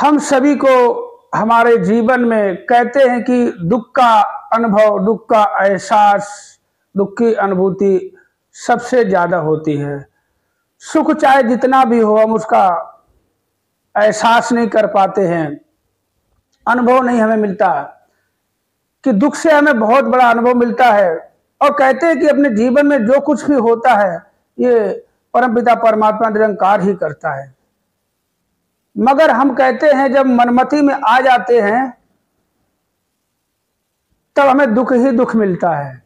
हम सभी को हमारे जीवन में कहते हैं कि दुख का अनुभव, दुख का एहसास, दुख की अनुभूति सबसे ज्यादा होती है। सुख चाहे जितना भी हो, हम उसका एहसास नहीं कर पाते हैं, अनुभव नहीं हमें मिलता। कि दुख से हमें बहुत बड़ा अनुभव मिलता है। और कहते हैं कि अपने जीवन में जो कुछ भी होता है ये परमपिता परमात्मा निरंकार ही करता है। मगर हम कहते हैं जब मनमति में आ जाते हैं तब हमें दुख ही दुख मिलता है।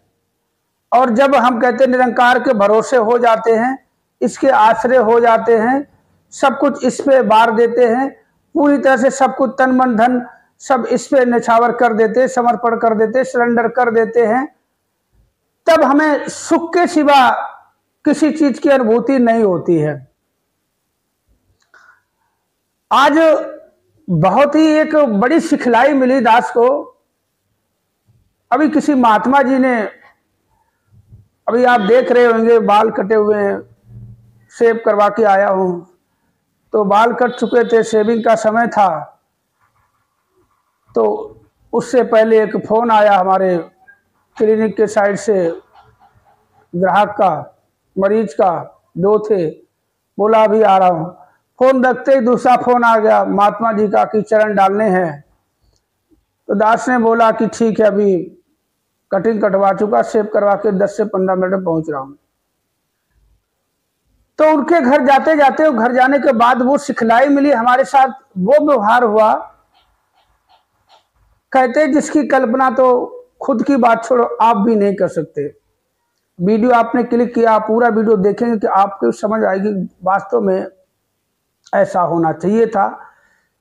और जब हम कहते हैं निरंकार के भरोसे हो जाते हैं, इसके आश्रय हो जाते हैं, सब कुछ इस पे बार देते हैं, पूरी तरह से सब कुछ तन मन धन सब इस पे निछावर कर देते, समर्पण कर देते, सरेंडर कर देते हैं, तब हमें सुख के सिवा किसी चीज की अनुभूति नहीं होती है। आज बहुत ही एक बड़ी सिखलाई मिली दास को। अभी किसी महात्मा जी ने, अभी आप देख रहे होंगे बाल कटे हुए हैं, शेव करवा के आया हूं, तो बाल कट चुके थे, शेविंग का समय था। तो उससे पहले एक फोन आया हमारे क्लिनिक के साइड से, ग्राहक का, मरीज का, दो थे। बोला अभी आ रहा हूं। फोन रखते ही दूसरा फोन आ गया महात्मा जी का कि चरण डालने हैं। तो दास ने बोला कि ठीक है, अभी कटिंग कटवा चुका, शेव करवा के 10 से 15 मिनट में पहुंच रहा हूं। तो उनके घर जाते जाते, घर जाने के बाद वो सिखलाई मिली, हमारे साथ वो व्यवहार हुआ। कहते जिसकी कल्पना तो खुद की बात छोड़ो आप भी नहीं कर सकते। वीडियो आपने क्लिक किया, पूरा वीडियो देखेंगे कि आपको समझ आएगी वास्तव में ऐसा होना चाहिए था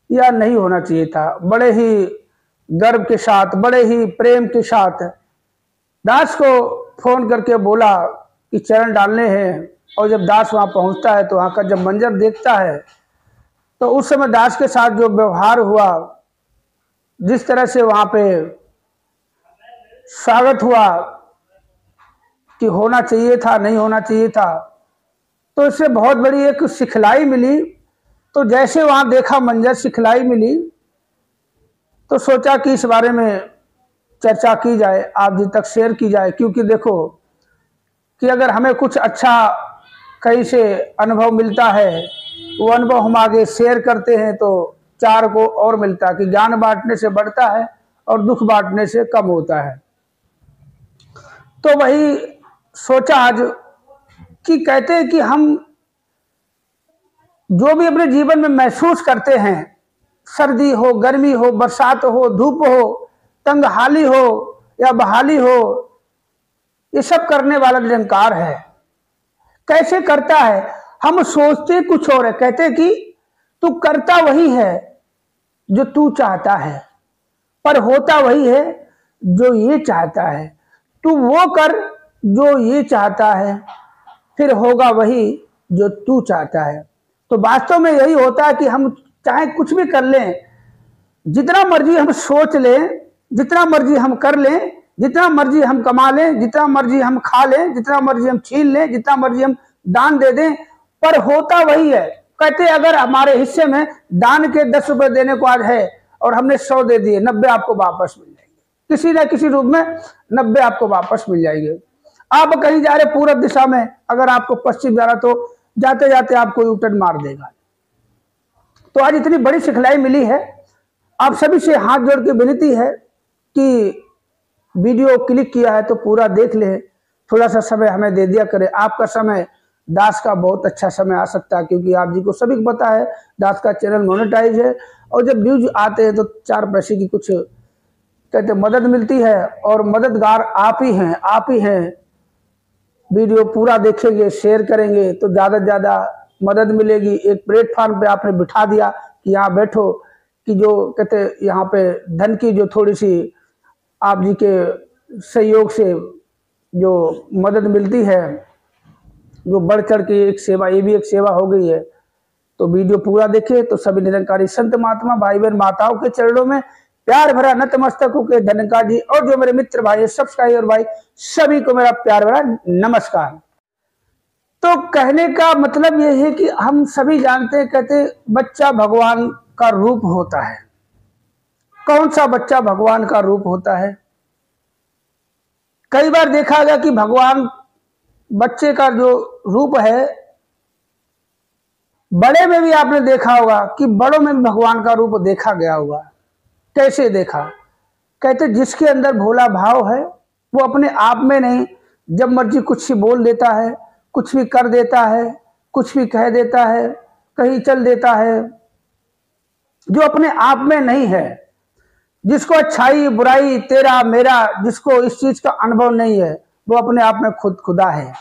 या नहीं होना चाहिए था। बड़े ही गर्व के साथ, बड़े ही प्रेम के साथ दास को फोन करके बोला कि चरण डालने हैं। और जब दास वहां पहुंचता है तो वहां का जब मंजर देखता है तो उस समय दास के साथ जो व्यवहार हुआ, जिस तरह से वहां पे स्वागत हुआ कि होना चाहिए था, नहीं होना चाहिए था, तो इससे बहुत बड़ी एक सिखलाई मिली। तो जैसे वहां देखा मंजर, सिखलाई मिली, तो सोचा कि इस बारे में चर्चा की जाए, आप जी तक शेयर की जाए। क्योंकि देखो कि अगर हमें कुछ अच्छा कहीं से अनुभव मिलता है, वो अनुभव हम आगे शेयर करते हैं तो चार को और मिलता है। कि ज्ञान बांटने से बढ़ता है और दुख बांटने से कम होता है। तो वही सोचा आज कि कहते हैं कि हम जो भी अपने जीवन में महसूस करते हैं, सर्दी हो, गर्मी हो, बरसात हो, धूप हो, तंगहाली हो या बहाली हो, ये सब करने वाला निरंकार है। कैसे करता है? हम सोचते कुछ और है। कहते कि तू करता वही है जो तू चाहता है, पर होता वही है जो ये चाहता है। तू वो कर जो ये चाहता है, फिर होगा वही जो तू चाहता है। तो वास्तव में यही होता है कि हम चाहे कुछ भी कर लें, जितना मर्जी हम सोच लें, जितना मर्जी हम कर लें, जितना मर्जी हम कमा लें, जितना मर्जी हम खा लें, जितना मर्जी हम छीन लें, जितना मर्जी हम दान दे दें, पर होता वही है। कहते अगर हमारे हिस्से में दान के 10 रुपए देने को आज है और हमने 100 दे दिए, 90 आपको वापस मिल जाएंगे, किसी न किसी रूप में 90 आपको वापस मिल जाएंगे। आप कहीं जा रहे पूरब दिशा में, अगर आपको पश्चिम जा रहा तो जाते जाते आपको यूटर्न मार देगा। तो आज इतनी बड़ी सिखलाई मिली है। आप सभी से हाथ जोड़ के विनती है कि वीडियो क्लिक किया है तो पूरा देख ले, थोड़ा सा समय हमें दे दिया करे। आपका समय दास का बहुत अच्छा समय आ सकता है, क्योंकि आप जी को सभी को पता है दास का चैनल मोनेटाइज है। और जब व्यूज आते हैं तो 4 पैसे की कुछ कहते मदद मिलती है, और मददगार आप ही हैं, आप ही हैं। वीडियो पूरा देखेंगे, शेयर करेंगे तो ज़्यादा से ज़्यादा मदद मिलेगी। एक प्लेटफॉर्म पे आपने बिठा दिया कि यहाँ बैठो, कि जो कहते यहाँ पे धन की जो थोड़ी सी आप जी के सहयोग से जो मदद मिलती है, जो बढ़ चढ़ के एक सेवा, ये भी एक सेवा हो गई है। तो वीडियो पूरा देखे तो सभी निरंकारी संत महात्मा भाई बहन माताओं के चरणों में प्यार भरा नतमस्तक होकर धन्यकार जी। और जो मेरे मित्र भाई, सब्सक्राइबर भाई, सभी को मेरा प्यार भरा नमस्कार। तो कहने का मतलब यह है कि हम सभी जानते हैं, कहते बच्चा भगवान का रूप होता है? कौन सा बच्चा भगवान का रूप होता है? कई बार देखा गया कि भगवान बच्चे का जो रूप है, बड़े में भी आपने देखा होगा कि बड़ों में भी भगवान का रूप देखा गया होगा। कैसे देखा? कहते जिसके अंदर भोला भाव है वो अपने आप में नहीं, जब मर्जी कुछ भी बोल देता है, कुछ भी कर देता है, कुछ भी कह देता है, कहीं चल देता है। जो अपने आप में नहीं है, जिसको अच्छाई बुराई तेरा मेरा, जिसको इस चीज का अनुभव नहीं है, वो अपने आप में खुद खुदा है।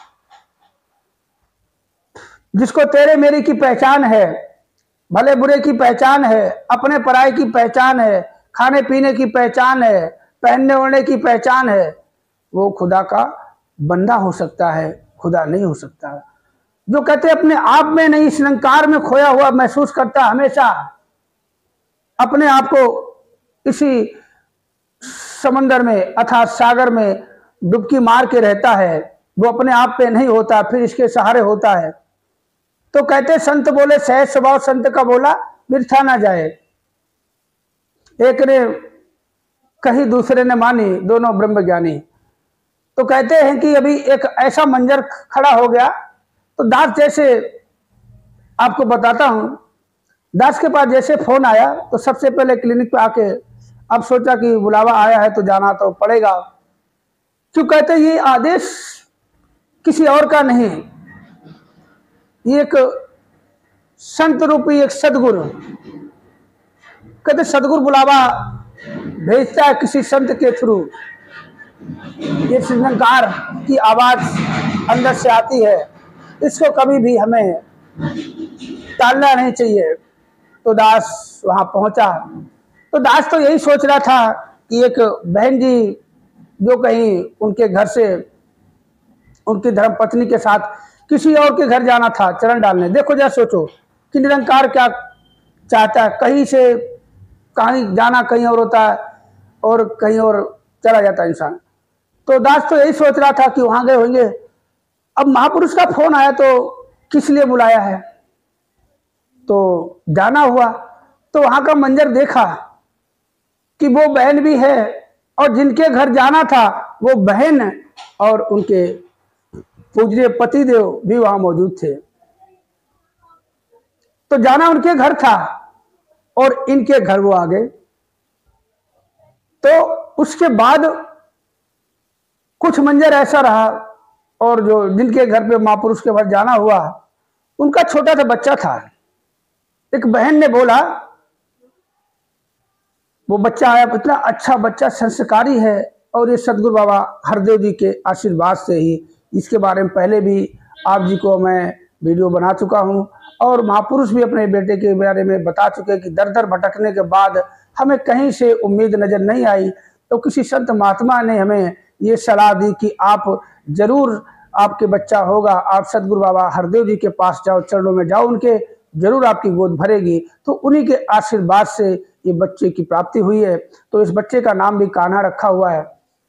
जिसको तेरे मेरी की पहचान है, भले बुरे की पहचान है, अपने पराये की पहचान है, खाने पीने की पहचान है, पहनने ओढ़ने की पहचान है, वो खुदा का बंदा हो सकता है, खुदा नहीं हो सकता। जो कहते अपने आप में नहीं, इस निरंकार में खोया हुआ महसूस करता, हमेशा अपने आप को इसी समंदर में अथात सागर में डुबकी मार के रहता है, वो अपने आप पे नहीं होता, फिर इसके सहारे होता है। तो कहते संत बोले सहज स्वभाव संत का बोला बिरथा ना जाए। एक ने कही दूसरे ने मानी, दोनों ब्रह्म ज्ञानी। तो कहते हैं कि अभी एक ऐसा मंजर खड़ा हो गया, तो दास जैसे आपको बताता हूं, दास के पास जैसे फोन आया तो सबसे पहले क्लिनिक पे आके अब सोचा कि बुलावा आया है तो जाना तो पड़ेगा। क्यों? कहते ये आदेश किसी और का नहीं, ये एक संत रूपी एक सदगुरु, कहते सदगुरु बुलावा भेजता है किसी संत के थ्रू। ये निरंकार की आवाज अंदर से आती है, इसको कभी भी हमें टालना नहीं चाहिए। तो दास वहां पहुंचा, तो दास तो यही सोच रहा था कि एक बहन जी जो कहीं उनके घर से उनकी धर्मपत्नी के साथ किसी और के घर जाना था चरण डालने। देखो जरा सोचो कि निरंकार क्या चाहता है, कहीं से कहीं जाना कहीं और होता है और कहीं और चला जाता है इंसान। तो दास तो यही सोच रहा था कि वहां गए होंगे। अब महापुरुष का फोन आया तो किस लिए बुलाया है, तो जाना हुआ। तो वहां का मंजर देखा कि वो बहन भी है और जिनके घर जाना था वो बहन और उनके पूज्य पतिदेव भी वहां मौजूद थे। तो जाना उनके घर था और इनके घर वो आ गए। तो उसके बाद कुछ मंजर ऐसा रहा, और जो जिनके घर पे महापुरुष के घर जाना हुआ उनका छोटा सा बच्चा था। एक बहन ने बोला, वो बच्चा आया, इतना अच्छा बच्चा, संस्कारी है, और ये सदगुरु बाबा हरदेव जी के आशीर्वाद से ही, इसके बारे में पहले भी आप जी को मैं वीडियो बना चुका हूं, और महापुरुष भी अपने बेटे के बारे में बता चुके कि दर दर भटकने के बाद हमें कहीं से उम्मीद नजर नहीं आई, तो किसी संत महात्मा ने हमें ये सलाह दी कि आप जरूर, आपके बच्चा होगा, आप सदगुरु बाबा हरदेव जी के पास जाओ, चरणों में जाओ, उनके जरूर आपकी गोद भरेगी। तो उन्हीं के आशीर्वाद से ये बच्चे की प्राप्ति हुई है। तो इस बच्चे का नाम भी कान्हा रखा हुआ है।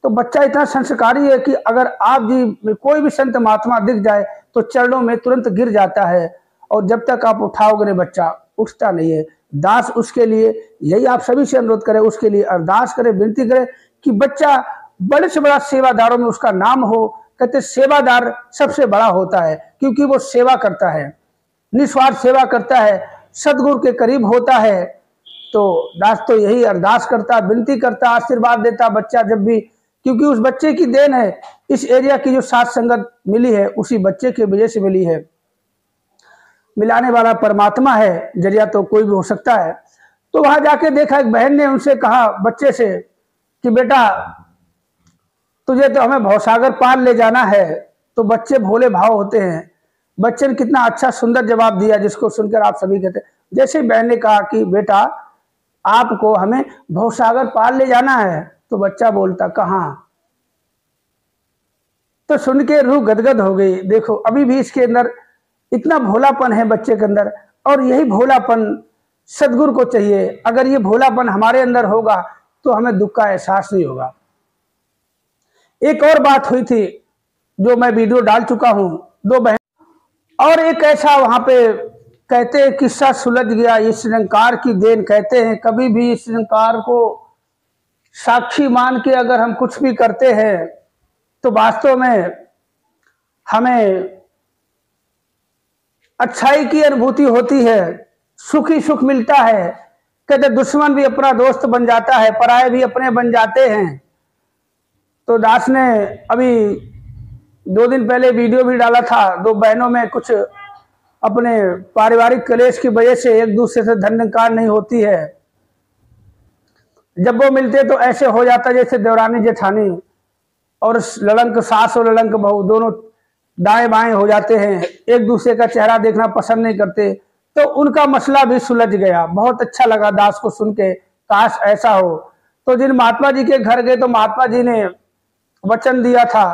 तो बच्चा इतना संस्कारी है कि अगर आप जी में कोई भी संत महात्मा दिख जाए तो चरणों में तुरंत गिर जाता है, और जब तक आप उठाओगे नहीं बच्चा उठता नहीं है। दास उसके लिए, यही आप सभी से अनुरोध करें, उसके लिए अरदास करें, विनती करें कि बच्चा बड़े से बड़ा सेवादारों में उसका नाम हो। कहते सेवादार सबसे बड़ा होता है, क्योंकि वो सेवा करता है, निस्वार्थ सेवा करता है, सदगुरु के करीब होता है। तो दास तो यही अरदास करता, विनती करता, आशीर्वाद देता बच्चा जब भी, क्योंकि उस बच्चे की देन है। इस एरिया की जो साथ संगत मिली है उसी बच्चे की वजह से मिली है। मिलाने वाला परमात्मा है, जरिया तो कोई भी हो सकता है। तो वहां जाके देखा, एक बहन ने उनसे कहा बच्चे से कि बेटा तुझे तो हमें भवसागर पार ले जाना है। तो बच्चे भोले भाव होते हैं, बच्चे ने कितना अच्छा सुंदर जवाब दिया, जिसको सुनकर आप सभी कहते। जैसे बहन ने कहा कि बेटा आपको हमें भवसागर पार ले जाना है, तो बच्चा बोलता कहाँ। तो सुन के रूह गदगद हो गई। देखो अभी भी इसके अंदर इतना भोलापन है बच्चे के अंदर, और यही भोलापन सदगुरु को चाहिए। अगर ये भोलापन हमारे अंदर होगा तो हमें दुख का एहसास नहीं होगा। एक और बात हुई थी जो मैं वीडियो डाल चुका हूं, दो बहन, और एक ऐसा वहां पे कहते हैं किस्सा सुलझ गया इस निरंकार की देन। कहते हैं कभी भी इस निरंकार को साक्षी मान के अगर हम कुछ भी करते हैं तो वास्तव में हमें अच्छाई की अनुभूति होती है, सुख ही सुख मिलता है। कहते दुश्मन भी अपना दोस्त बन जाता है, पराये भी अपने बन जाते हैं। तो दास ने अभी 2 दिन पहले वीडियो भी डाला था, 2 बहनों में कुछ अपने पारिवारिक कलेश की वजह से एक दूसरे से धन निकार नहीं होती है। जब वो मिलते तो ऐसे हो जाता जैसे देवरानी जेठानी, और लड़ंक सास और लड़ंक बहू दोनों दाएं बाएं हो जाते हैं, एक दूसरे का चेहरा देखना पसंद नहीं करते। तो उनका मसला भी सुलझ गया। बहुत अच्छा लगा दास को सुन के, काश ऐसा हो। तो जिन महात्मा जी के घर गए तो महात्मा जी ने वचन दिया था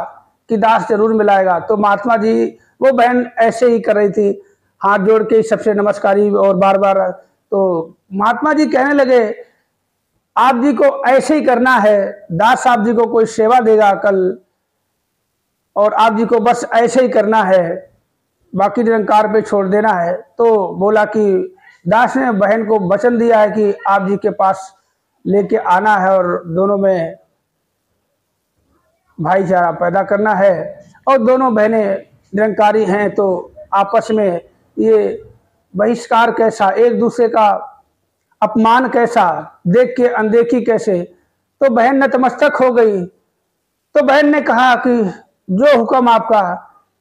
कि दास जरूर मिलाएगा। तो महात्मा जी, वो बहन ऐसे ही कर रही थी, हाथ जोड़ के सबसे नमस्कारी और बार बार। तो महात्मा जी कहने लगे आप जी को ऐसे ही करना है, दास साहब जी को कोई सेवा देगा कल, और आप जी को बस ऐसे ही करना है, बाकी निरंकार पे छोड़ देना है। तो बोला कि दास ने बहन को वचन दिया है कि आप जी के पास लेके आना है और दोनों में भाईचारा पैदा करना है। और दोनों बहनें निरंकारी हैं, तो आपस में ये बहिष्कार कैसा, एक दूसरे का अपमान कैसा, देख के अनदेखी कैसे। तो बहन नतमस्तक हो गई। तो बहन ने कहा कि जो हुक्म आपका,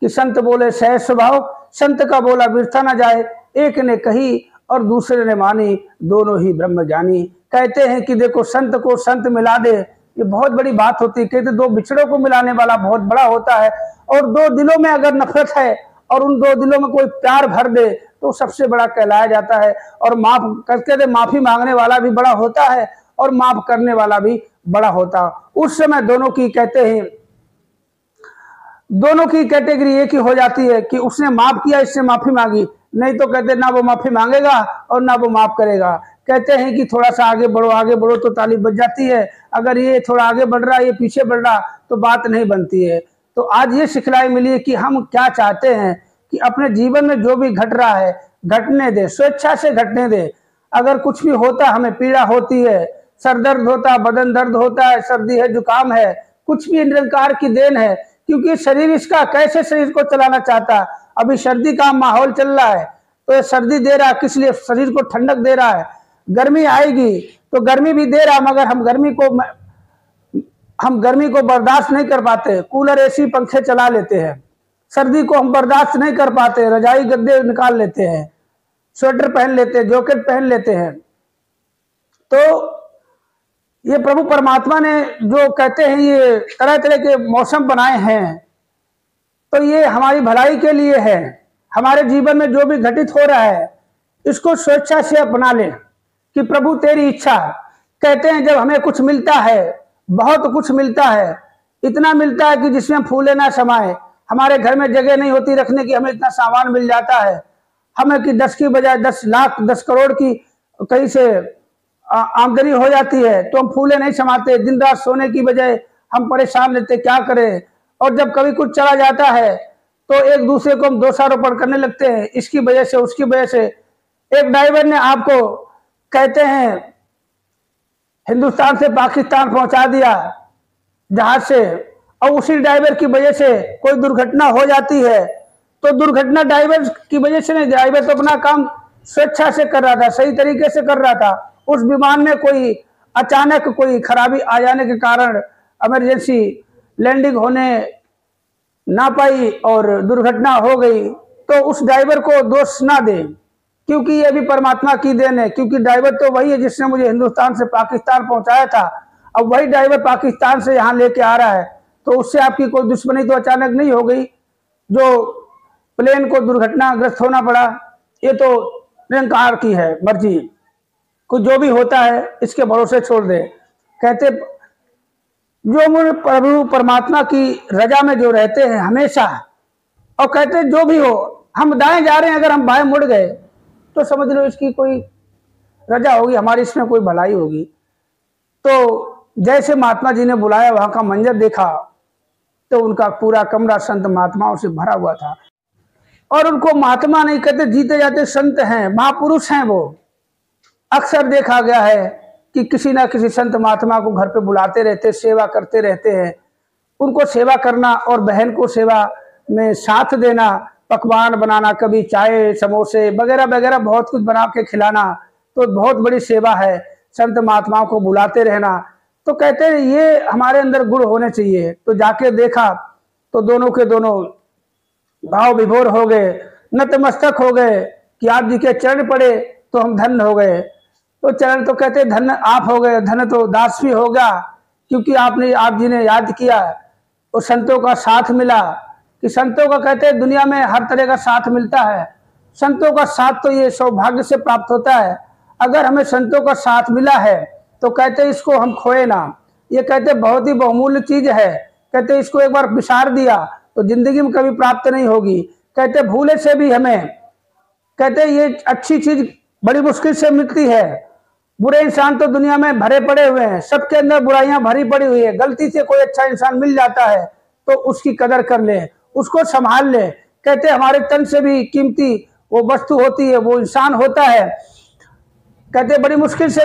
कि संत बोले सहज स्वभाव, संत का बोला व्यर्था न जाए, एक ने कही और दूसरे ने मानी, दोनों ही ब्रह्म जानी। कहते हैं कि देखो संत को संत मिला दे, ये बहुत बड़ी बात होती है। कहते 2 बिछड़ों को मिलाने वाला बहुत बड़ा होता है। और 2 दिलों में अगर नफरत है और उन 2 दिलों में कोई प्यार भर दे तो सबसे बड़ा कहलाया जाता है। और माफ करके दे, माफी मांगने वाला भी बड़ा होता है और माफ करने वाला भी बड़ा होता। उस समय दोनों की, कहते हैं दोनों की कैटेगरी एक ही हो जाती है कि उसने माफ किया, इससे माफी मांगी, नहीं तो कहते ना वो माफी मांगेगा और ना वो माफ करेगा। कहते हैं कि थोड़ा सा आगे बढ़ो तो ताली बज जाती है, अगर ये थोड़ा आगे बढ़ रहा, ये पीछे बढ़ रहा तो बात नहीं बनती है। तो आज ये सिखलाई मिली है कि हम क्या चाहते हैं, कि अपने जीवन में जो भी घट रहा है घटने दे, स्वेच्छा से घटने दे। अगर कुछ भी होता, हमें पीड़ा होती है, सर दर्द होता, बदन दर्द होता है, सर्दी है, जुकाम है, कुछ भी निरंकार की देन है। क्योंकि शरीर इसका कैसे शरीर को चलाना चाहता। अभी सर्दी का माहौल चल रहा है तो ये सर्दी दे रहा है, किस लिए? शरीर को ठंडक दे रहा है। गर्मी आएगी तो गर्मी भी दे रहा, मगर हम गर्मी को बर्दाश्त नहीं कर पाते, कूलर एसी पंखे चला लेते हैं। सर्दी को हम बर्दाश्त नहीं कर पाते, रजाई गद्दे निकाल लेते हैं, स्वेटर पहन लेते हैं, जैकेट पहन लेते हैं। तो ये प्रभु परमात्मा ने जो कहते हैं ये तरह तरह के मौसम बनाए हैं, तो ये हमारी भलाई के लिए है। हमारे जीवन में जो भी घटित हो रहा है इसको स्वेच्छा से अपना ले कि प्रभु तेरी इच्छा। कहते हैं जब हमें कुछ मिलता है, बहुत कुछ मिलता है, इतना मिलता है कि जिसमें फूले ना समाये। हमारे घर में जगह नहीं होती रखने की, हमें इतना सामान मिल जाता है, हमें कि 10 की बजाय 10 लाख 10 करोड़ की कहीं से आमदनी हो जाती है, तो हम फूले नहीं समाते। दिन रात सोने की बजाय हम परेशान रहते, क्या करें। और जब कभी कुछ चला जाता है तो एक दूसरे को हम दोषारोपण करने लगते हैं, इसकी वजह से उसकी वजह से। एक ड्राइवर ने आपको, कहते हैं हिंदुस्तान से पाकिस्तान पहुंचा दिया जहाज से, और उसी ड्राइवर की वजह से कोई दुर्घटना हो जाती है, तो दुर्घटना ड्राइवर की वजह से नहीं, ड्राइवर तो अपना काम स्वेच्छा से कर रहा था, सही तरीके से कर रहा था। उस विमान में कोई अचानक कोई खराबी आ जाने के कारण इमरजेंसी लैंडिंग होने ना पाई और दुर्घटना हो गई, तो उस ड्राइवर को दोष ना दे, क्योंकि ये भी परमात्मा की देन है। क्योंकि ड्राइवर तो वही है जिसने मुझे हिंदुस्तान से पाकिस्तान पहुंचाया था, अब वही ड्राइवर पाकिस्तान से यहाँ लेके आ रहा है, तो उससे आपकी कोई दुश्मनी तो अचानक नहीं हो गई जो प्लेन को दुर्घटनाग्रस्त होना पड़ा। ये तो निरंकार की है मर्जी, कुछ जो भी होता है इसके भरोसे छोड़ दे। कहते जो प्रभु परमात्मा की रजा में जो रहते हैं हमेशा, और कहते जो भी हो, हम दाएं जा रहे हैं, अगर हम बाएं मुड़ गए तो समझ लो इसकी कोई रजा होगी, हमारी इसमें कोई भलाई होगी। तो जैसे महात्मा जी ने बुलाया, वहां का मंजर देखा तो उनका पूरा कमरा संत महात्माओं से भरा हुआ था। और उनको महात्मा नहीं कहते, जीते जाते संत हैं, महापुरुष हैं वो। अक्सर देखा गया है कि किसी ना किसी संत महात्मा को घर पे बुलाते रहते, सेवा करते रहते हैं। उनको सेवा करना और बहन को सेवा में साथ देना, पकवान बनाना, कभी चाय समोसे वगैरह वगैरह बहुत कुछ बना के खिलाना, तो बहुत बड़ी सेवा है। संत महात्माओं को बुलाते रहना, तो कहते हैं ये हमारे अंदर गुण होने चाहिए। तो जाके देखा तो दोनों के दोनों भाव विभोर हो गए, नतमस्तक हो गए कि आप जी के चरण पड़े तो हम धन्य हो गए। तो चरण तो कहते धन्य आप हो गए, धन्य तो दास भी हो गया, क्योंकि आप जी ने याद किया और संतों का साथ मिला। कि संतों का कहते हैं दुनिया में हर तरह का साथ मिलता है, संतों का साथ तो ये सौभाग्य से प्राप्त होता है। अगर हमें संतों का साथ मिला है तो कहते इसको हम खोए ना, ये कहते बहुत ही बहुमूल्य चीज है। कहते इसको एक बार विसार दिया तो जिंदगी में कभी प्राप्त नहीं होगी। कहते भूले से भी हमें, कहते ये अच्छी चीज बड़ी मुश्किल से मिलती है। बुरे इंसान तो दुनिया में भरे पड़े हुए हैं, सबके अंदर बुराइयां भरी पड़ी हुई है। गलती से कोई अच्छा इंसान मिल जाता है तो उसकी कदर कर ले, उसको संभाल ले। कहते हमारे तन से भी कीमती वो वस्तु होती है, वो इंसान होता है। कहते बड़ी मुश्किल से